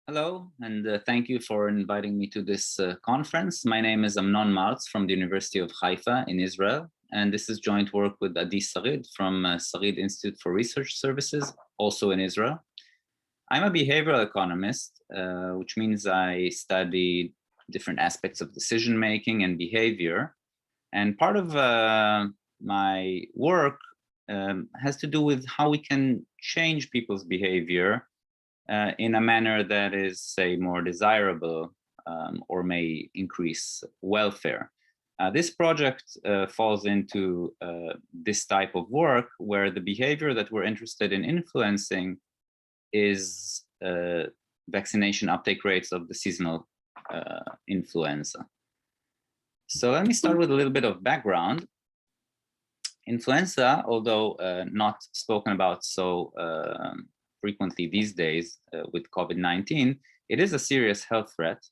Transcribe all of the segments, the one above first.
Hello, and thank you for inviting me to this conference. My name is Amnon Maltz from the University of Haifa in Israel, and this is joint work with Adi Sarid from Sarid Institute for Research Services, also in Israel. I'm a behavioral economist, which means I study different aspects of decision-making and behavior. And part of my work has to do with how we can change people's behavior in a manner that is, say, more desirable or may increase welfare. This project falls into this type of work where the behavior that we're interested in influencing is vaccination uptake rates of the seasonal influenza. So let me start with a little bit of background. Influenza, although not spoken about so frequently these days with COVID-19, it is a serious health threat.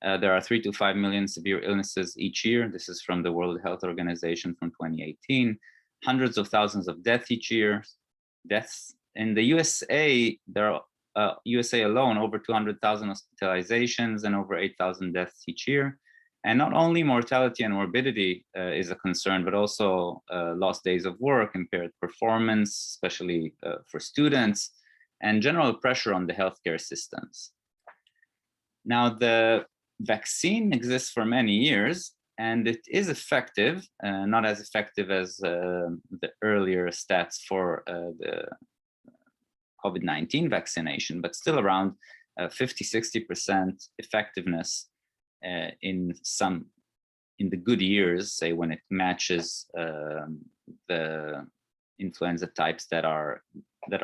There are 3 to 5 million severe illnesses each year. This is from the World Health Organization from 2018. Hundreds of thousands of deaths each year. Deaths in the USA, there are USA alone, over 200,000 hospitalizations and over 8,000 deaths each year. And not only mortality and morbidity is a concern, but also lost days of work, impaired performance, especially for students, and general pressure on the healthcare systems. Now, the vaccine exists for many years, and it is effective, not as effective as the earlier stats for the COVID-19 vaccination, but still around 50–60% effectiveness in the good years, say when it matches the influenza types that are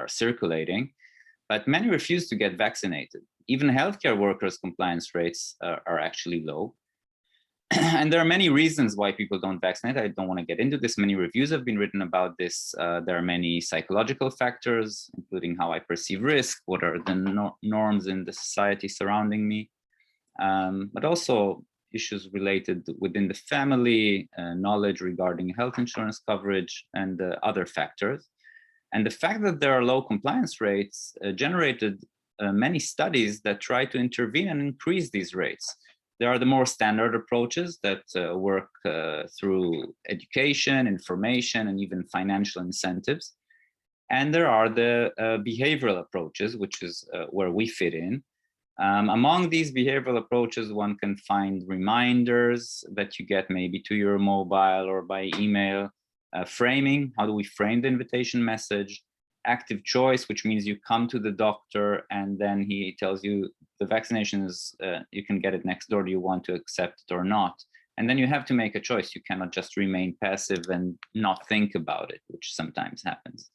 circulating. But many refuse to get vaccinated. Even healthcare workers' compliance rates are actually low. And there are many reasons why people don't vaccinate. I don't want to get into this. Many reviews have been written about this. There are many psychological factors, including how I perceive risk, what are the norms in the society surrounding me, but also issues related within the family, knowledge regarding health insurance coverage, and other factors. And the fact that there are low compliance rates generated many studies that try to intervene and increase these rates. There are the more standard approaches that work through education, information, and even financial incentives. And there are the behavioral approaches, which is where we fit in. Among these behavioral approaches, one can find reminders that you get maybe to your mobile or by email. Framing, how do we frame the invitation message? Active choice, which means you come to the doctor and then he tells you the vaccination is, you can get it next door, do you want to accept it or not? And then you have to make a choice. You cannot just remain passive and not think about it, which sometimes happens,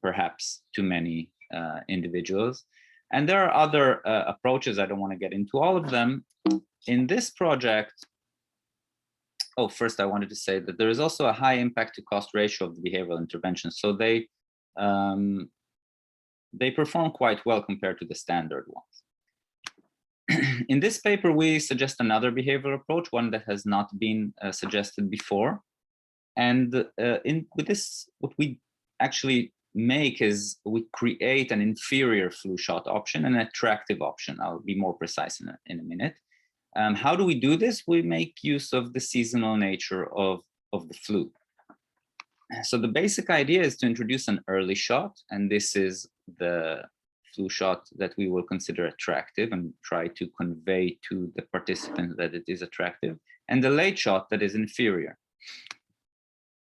perhaps to many individuals. And there are other approaches. I don't want to get into all of them. In this project, first I wanted to say that there is also a high impact to cost ratio of the behavioral interventions. So they perform quite well compared to the standard ones. In this paper, we suggest another behavioral approach, one that has not been suggested before. And with this, what we actually make is we create an inferior flu shot option, an attractive option. I'll be more precise in a minute. How do we do this? We make use of the seasonal nature of the flu. So the basic idea is to introduce an early shot, and this is the flu shot that we will consider attractive and try to convey to the participants that it is attractive, and the late shot that is inferior.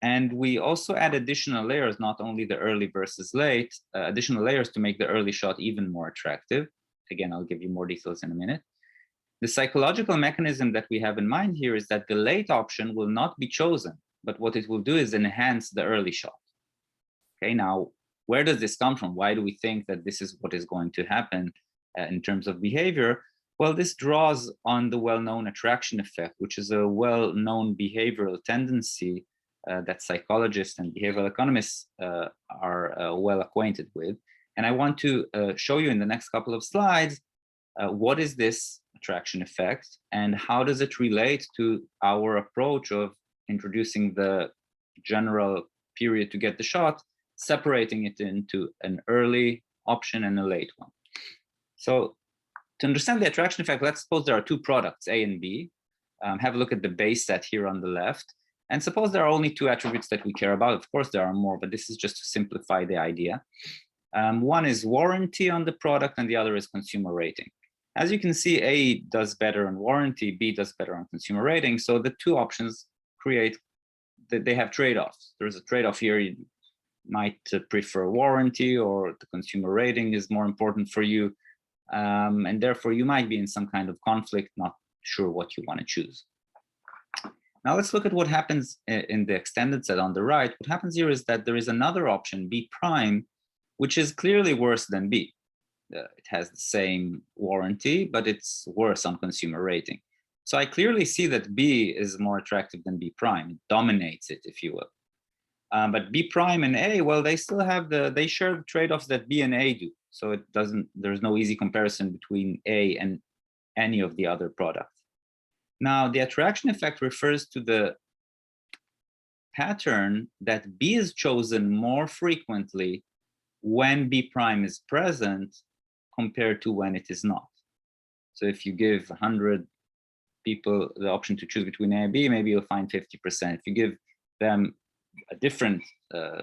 And we also add additional layers, not only the early versus late, additional layers to make the early shot even more attractive. Again, I'll give you more details in a minute. The psychological mechanism that we have in mind here is that the late option will not be chosen, but what it will do is enhance the early shot. Okay, now, where does this come from? Why do we think that this is what is going to happen in terms of behavior? Well, this draws on the well-known attraction effect, which is a well-known behavioral tendency that psychologists and behavioral economists are well acquainted with. And I want to show you in the next couple of slides what is this attraction effect and how does it relate to our approach of introducing the general period to get the shot, separating it into an early option and a late one. So To understand the attraction effect, let's suppose there are two products, A and B. Have a look at the base set here on the left. And suppose there are only two attributes that we care about. Of course, there are more, but this is just to simplify the idea. One is warranty on the product and the other is consumer rating. As you can see, A does better on warranty, B does better on consumer rating. So the two options create, they have trade-offs. There's a trade-off here. You might prefer warranty, or the consumer rating is more important for you. And therefore you might be in some kind of conflict, not sure what you want to choose. Now let's look at what happens in the extended set on the right. What happens here is that there is another option, B prime, which is clearly worse than B. It has the same warranty, but it's worse on consumer rating. So I clearly see that B is more attractive than B prime. It dominates it, if you will. But B prime and A, well, they still have they share the trade-offs that B and A do. So there's no easy comparison between A and any of the other products. Now, the attraction effect refers to the pattern that B is chosen more frequently when B prime is present compared to when it is not. So if you give 100 people the option to choose between A and B, maybe you'll find 50%. If you give them a different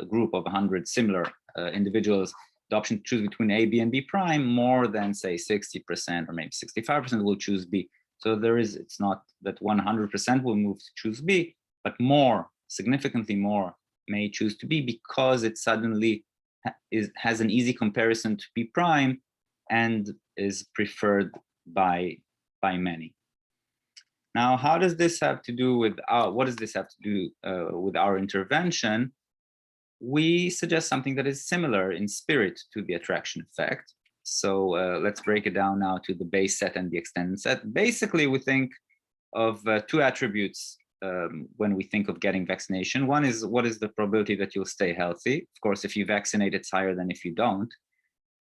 group of 100 similar individuals the option to choose between A, B, and B prime, more than say 60% or maybe 65% will choose B. So it's not that 100% will move to choose B, but more, significantly more, may choose to B because it suddenly has an easy comparison to B prime and is preferred by many. Now, how does this have to do with what does this have to do with our intervention? We suggest something that is similar in spirit to the attraction effect. So let's break it down now to the base set and the extended set. Basically, we think of two attributes when we think of getting vaccination. One is, what is the probability that you'll stay healthy? Of course, if you vaccinate, it's higher than if you don't.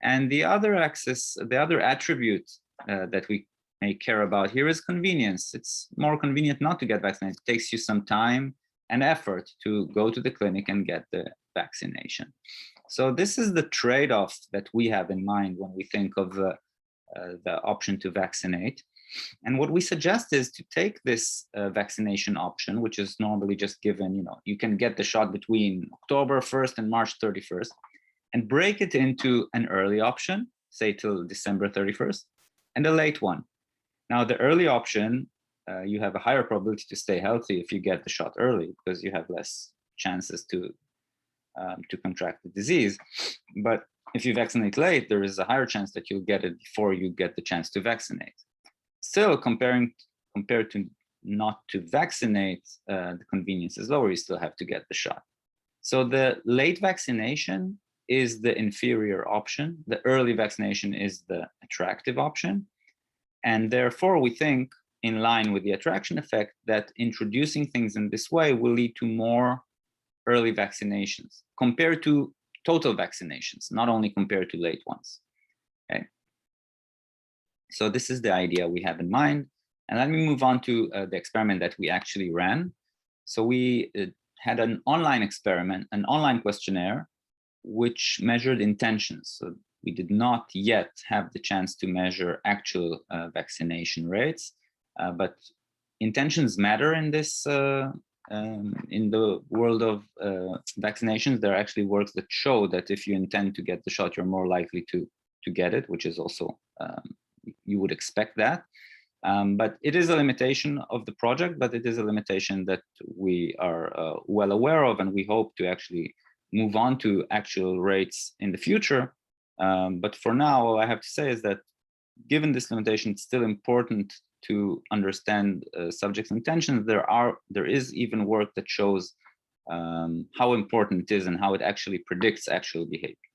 And the other axis, the other attribute that we may care about here is convenience. It's more convenient not to get vaccinated. It takes you some time and effort to go to the clinic and get the vaccination. So this is the trade-off that we have in mind when we think of the option to vaccinate. And what we suggest is to take this vaccination option, which is normally just given, you can get the shot between October 1st and March 31st, and break it into an early option, say till December 31st, and a late one. Now, the early option, you have a higher probability to stay healthy if you get the shot early, because you have less chances to contract the disease. But if you vaccinate late, there is a higher chance that you'll get it before you get the chance to vaccinate. Still, compared to not to vaccinate, the convenience is lower. You still have to get the shot. So the late vaccination is the inferior option. The early vaccination is the attractive option. And therefore, we think, in line with the attraction effect, that introducing things in this way will lead to more early vaccinations compared to total vaccinations, not only compared to late ones. Okay. So this is the idea we have in mind. And let me move on to the experiment that we actually ran. So we had an online experiment, an online questionnaire, which measured intentions. So we did not yet have the chance to measure actual vaccination rates, but intentions matter in this in the world of vaccinations. There are actually works that show that if you intend to get the shot, you're more likely to get it, which is also, you would expect that. But it is a limitation of the project, but it is a limitation that we are well aware of, and we hope to actually move on to actual rates in the future. But for now, all I have to say is that given this limitation, it's still important to understand subjects' intentions. There is even work that shows how important it is and how it actually predicts actual behavior.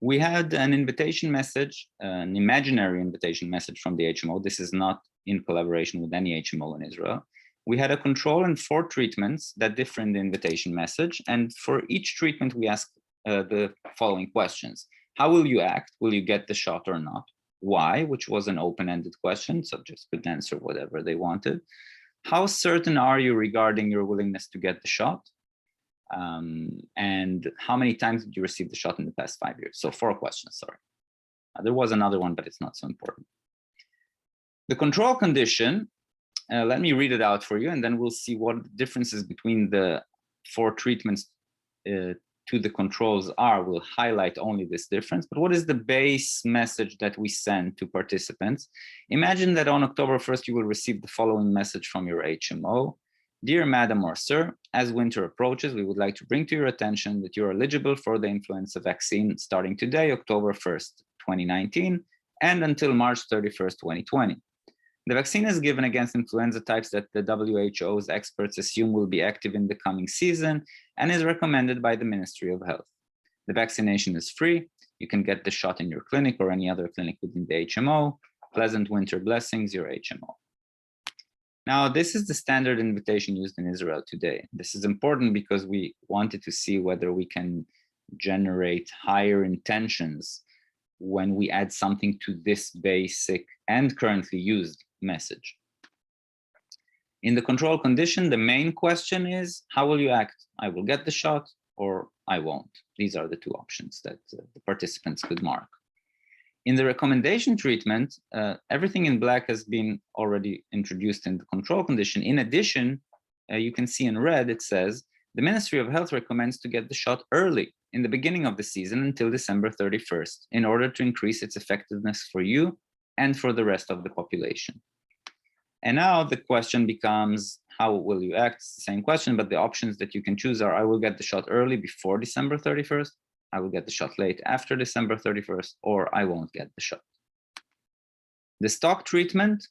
We had an invitation message, an imaginary invitation message from the HMO. This is not in collaboration with any HMO in Israel. We had a control and 4 treatments that differ in the invitation message. And for each treatment, we asked the following questions. How will you act? Will you get the shot or not? Why? Which was an open-ended question. Subjects could answer whatever they wanted. How certain are you regarding your willingness to get the shot? And how many times did you receive the shot in the past 5 years? So 4 questions, sorry. There was another one, but it's not so important. The control condition, let me read it out for you, and then we'll see what the differences between the 4 treatments to the controls are. We'll highlight only this difference, but what is the base message that we send to participants? Imagine that on October 1st, you will receive the following message from your HMO. Dear Madam or Sir, as winter approaches, we would like to bring to your attention that you're eligible for the influenza vaccine starting today, October 1st, 2019, and until March 31st, 2020. The vaccine is given against influenza types that the WHO's experts assume will be active in the coming season and is recommended by the Ministry of Health. The vaccination is free. You can get the shot in your clinic or any other clinic within the HMO. Pleasant winter blessings, your HMO. Now, this is the standard invitation used in Israel today. This is important because we wanted to see whether we can generate higher intentions when we add something to this basic and currently used message. In the control condition, the main question is, how will you act? I will get the shot or I won't. These are the 2 options that the participants could mark. In the recommendation treatment, everything in black has been already introduced in the control condition. In addition, you can see in red, it says, the Ministry of Health recommends to get the shot early in the beginning of the season until December 31st in order to increase its effectiveness for you and for the rest of the population. And now the question becomes, how will you act? It's the same question, but the options that you can choose are, I will get the shot early before December 31st, I will get the shot late after December 31st, or I won't get the shot. The stock treatment,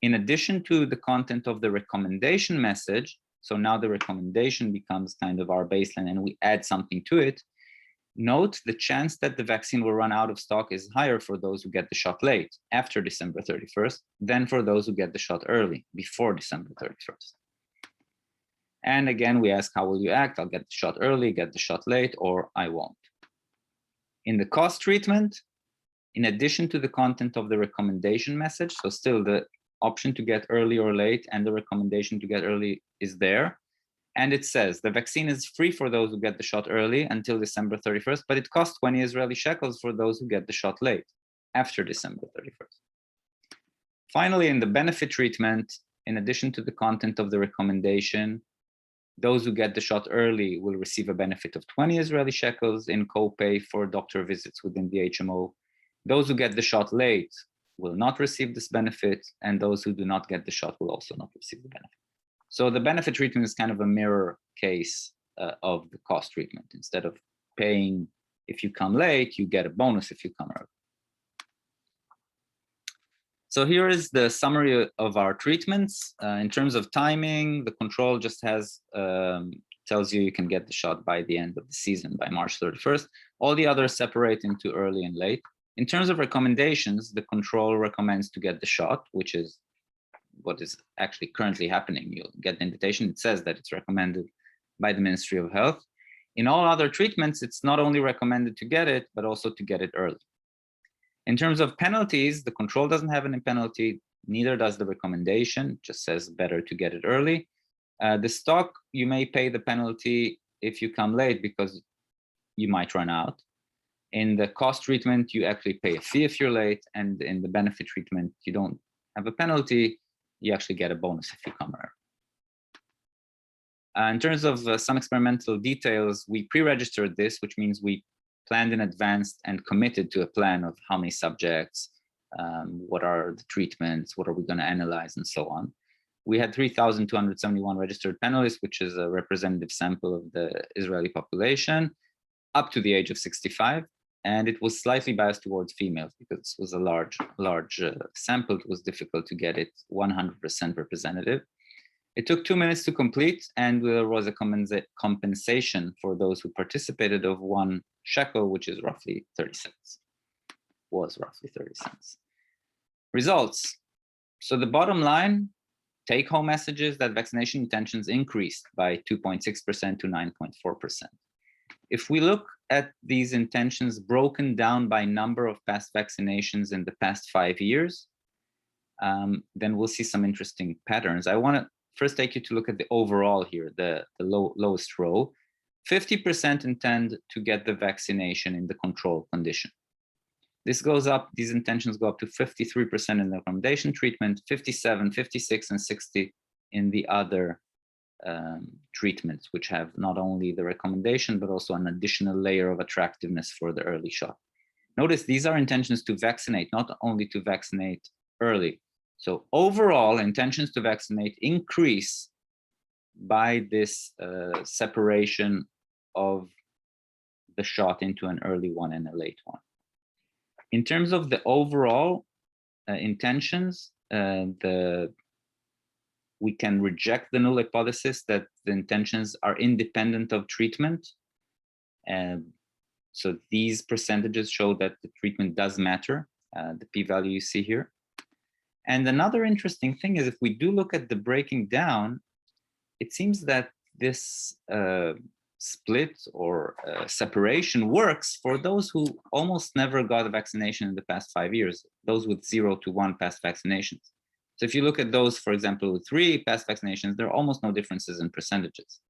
in addition to the content of the recommendation message, so now the recommendation becomes kind of our baseline and we add something to it. Note the chance that the vaccine will run out of stock is higher for those who get the shot late after December 31st than for those who get the shot early before December 31st. And again, we ask, how will you act? I'll get the shot early, get the shot late, or I won't. In the cost treatment, in addition to the content of the recommendation message, so still the option to get early or late and the recommendation to get early is there. And it says the vaccine is free for those who get the shot early until December 31st, but it costs 20 Israeli shekels for those who get the shot late after December 31st. Finally, in the benefit treatment, in addition to the content of the recommendation, those who get the shot early will receive a benefit of 20 Israeli shekels in copay for doctor visits within the HMO. Those who get the shot late will not receive this benefit, and those who do not get the shot will also not receive the benefit. So the benefit treatment is kind of a mirror case of the cost treatment. Instead of paying if you come late, you get a bonus if you come early. So here is the summary of our treatments. In terms of timing, the control just has tells you can get the shot by the end of the season, by March 31st. All the others separate into early and late. In terms of recommendations, the control recommends to get the shot, which is what is actually currently happening. You'll get the invitation. It says that it's recommended by the Ministry of Health. In all other treatments, it's not only recommended to get it, but also to get it early. In terms of penalties, the control doesn't have any penalty, neither does the recommendation. It just says better to get it early. The stock, you may pay the penalty if you come late because you might run out. In the cost treatment, you actually pay a fee if you're late, and in the benefit treatment, you don't have a penalty, you actually get a bonus if you come early. In terms of some experimental details, we pre-registered this, which means we planned in advance and committed to a plan of how many subjects, what are the treatments, what are we going to analyze, and so on. We had 3,271 registered panelists, which is a representative sample of the Israeli population, up to the age of 65. And it was slightly biased towards females because this was a large sample. It was difficult to get it 100% representative. It took 2 minutes to complete, and there was a compensation for those who participated of 1 shekel, which is roughly 30 cents, was roughly 30 cents. Results. So the bottom line, take-home messages that vaccination intentions increased by 2.6% to 9.4%. If we look at these intentions broken down by number of past vaccinations in the past 5 years, then we'll see some interesting patterns. I want to first take you to look at the overall here, the lowest row. 50% intend to get the vaccination in the control condition. This goes up, these intentions go up to 53% in the recommendation treatment, 57, 56, and 60 in the other treatments, which have not only the recommendation, but also an additional layer of attractiveness for the early shot. Notice these are intentions to vaccinate, not only to vaccinate early. So overall, intentions to vaccinate increase by this separation of the shot into an early one and a late one. In terms of the overall intentions, we can reject the null hypothesis that the intentions are independent of treatment. So these percentages show that the treatment does matter, the p-value you see here. And another interesting thing is if we do look at the breaking down, it seems that this split or separation works for those who almost never got a vaccination in the past 5 years, those with 0 to 1 past vaccinations. So if you look at those, for example, with 3 past vaccinations, there are almost no differences in percentages,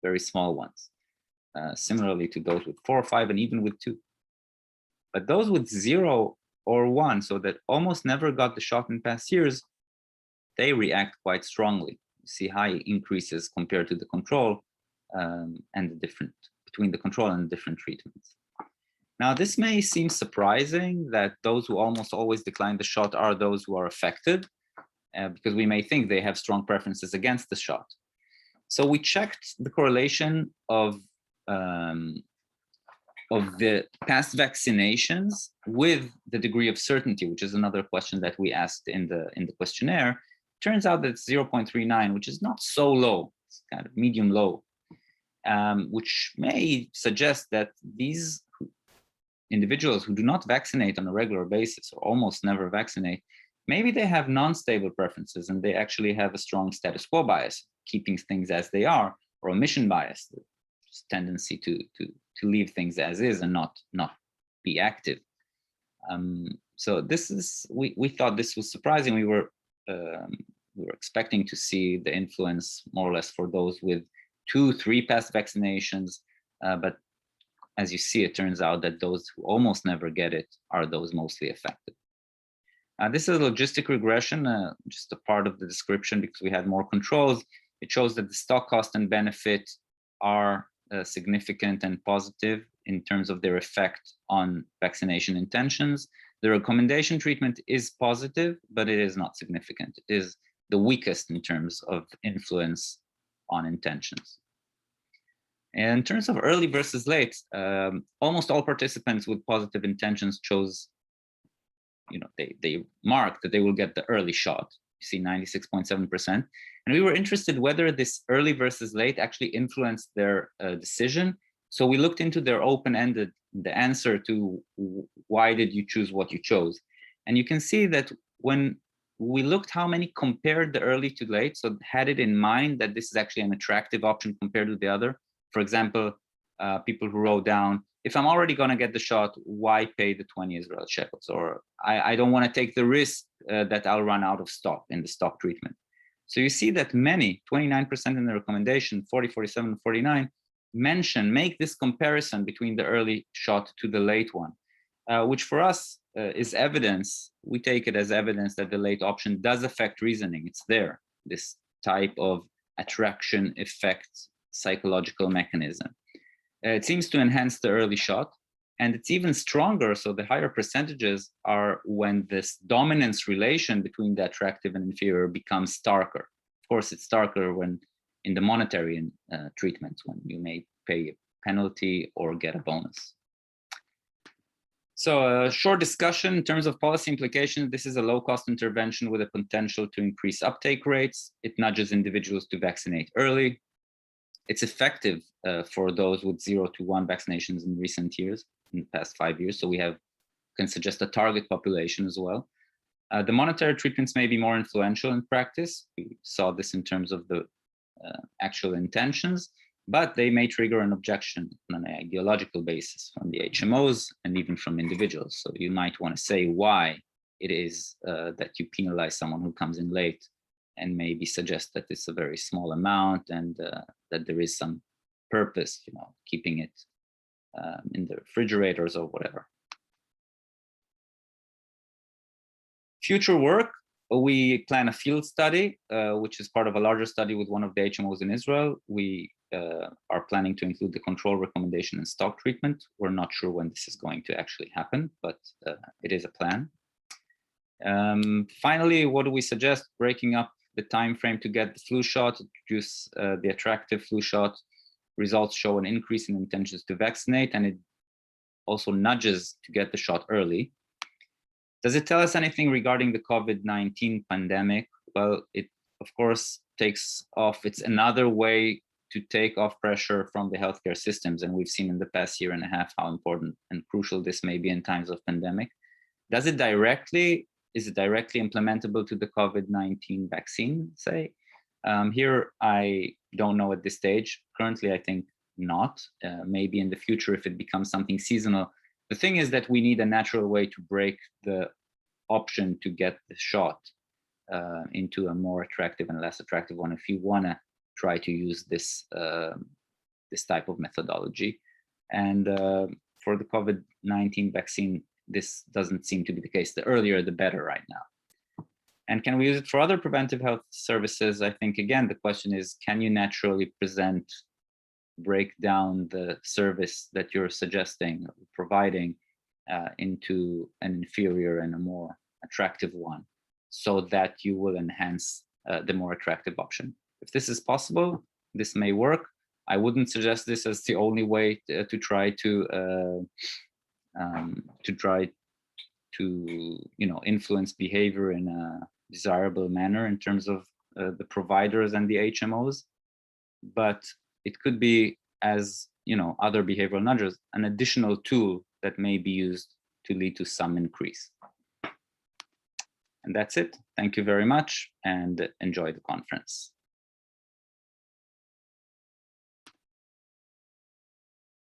very small ones. Similarly to those with 4 or 5 and even with 2. But those with 0 or 1, so that almost never got the shot in past years, they react quite strongly. You see high increases compared to the control and the different between the control and the different treatments. Now, this may seem surprising that those who almost always decline the shot are those who are affected, because we may think they have strong preferences against the shot. So we checked the correlation of the past vaccinations with the degree of certainty, which is another question that we asked in the questionnaire. Turns out that it's 0.39, which is not so low. It's kind of medium low, which may suggest that these individuals who do not vaccinate on a regular basis or almost never vaccinate, maybe they have non-stable preferences and they actually have a strong status quo bias, keeping things as they are, or omission bias, the tendency to leave things as is and not be active. So this is, we thought this was surprising. We were expecting to see the influence more or less for those with 2, 3 past vaccinations, but as you see, it turns out that those who almost never get it are those mostly affected. This is a logistic regression, just a part of the description because we had more controls. It shows that the stock cost and benefit are significant and positive in terms of their effect on vaccination intentions. The recommendation treatment is positive, but it is not significant. It is the weakest in terms of influence on intentions. And in terms of early versus late, almost all participants with positive intentions chose, they marked that they will get the early shot. You see 96.7%. And we were interested whether this early versus late actually influenced their decision. So we looked into their open-ended, the answer to why did you choose what you chose. And you can see that when we looked how many compared the early to late, so had it in mind that this is actually an attractive option compared to the other. For example, people who wrote down, if I'm already going to get the shot, why pay the 20 Israel shekels? Or I don't want to take the risk that I'll run out of stock in the stock treatment. So you see that many, 29% in the recommendation, 40, 47, 49, make this comparison between the early shot to the late one, which for us is evidence. We take it as evidence that the late option does affect reasoning. It's there, this type of attraction effect psychological mechanism. It seems to enhance the early shot, and it's even stronger. So the higher percentages are when this dominance relation between the attractive and inferior becomes starker. Of course, it's starker when in the monetary treatments, when you may pay a penalty or get a bonus. So a short discussion in terms of policy implications. This is a low-cost intervention with a potential to increase uptake rates. It nudges individuals to vaccinate early. It's effective for those with 0 to 1 vaccinations in recent years, in the past 5 years. So we can suggest a target population as well. The monetary treatments may be more influential in practice. We saw this in terms of the actual intentions, but they may trigger an objection on an ideological basis from the HMOs and even from individuals. So you might want to say why it is that you penalize someone who comes in late, and maybe suggest that it's a very small amount and that there is some purpose, keeping it in the refrigerators or whatever. Future work, we plan a field study, which is part of a larger study with one of the HMOs in Israel. We are planning to include the control recommendation and stock treatment. We're not sure when this is going to actually happen, but it is a plan. Finally, what do we suggest? Breaking up the time frame to get the flu shot, introduce the attractive flu shot. Results show an increase in intentions to vaccinate, and it also nudges to get the shot early. Does it tell us anything regarding the COVID-19 pandemic? Well, it of course takes off. It's another way to take off pressure from the healthcare systems, and we've seen in the past year and a half how important and crucial this may be in times of pandemic. Is it directly implementable to the COVID-19 vaccine, say? Here, I don't know at this stage. Currently, I think not. Maybe in the future, if it becomes something seasonal. The thing is that we need a natural way to break the option to get the shot into a more attractive and less attractive one if you want to try to use this, this type of methodology. And for the COVID-19 vaccine, this doesn't seem to be the case. The earlier, the better right now. And can we use it for other preventive health services? I think, again, the question is, can you naturally break down the service that you're suggesting, providing into an inferior and a more attractive one, so that you will enhance the more attractive option? If this is possible, this may work. I wouldn't suggest this as the only way to try to influence behavior in a desirable manner in terms of the providers and the HMOs, but it could be, as other behavioral nudges, an additional tool that may be used to lead to some increase. And that's it. Thank you very much, and enjoy the conference.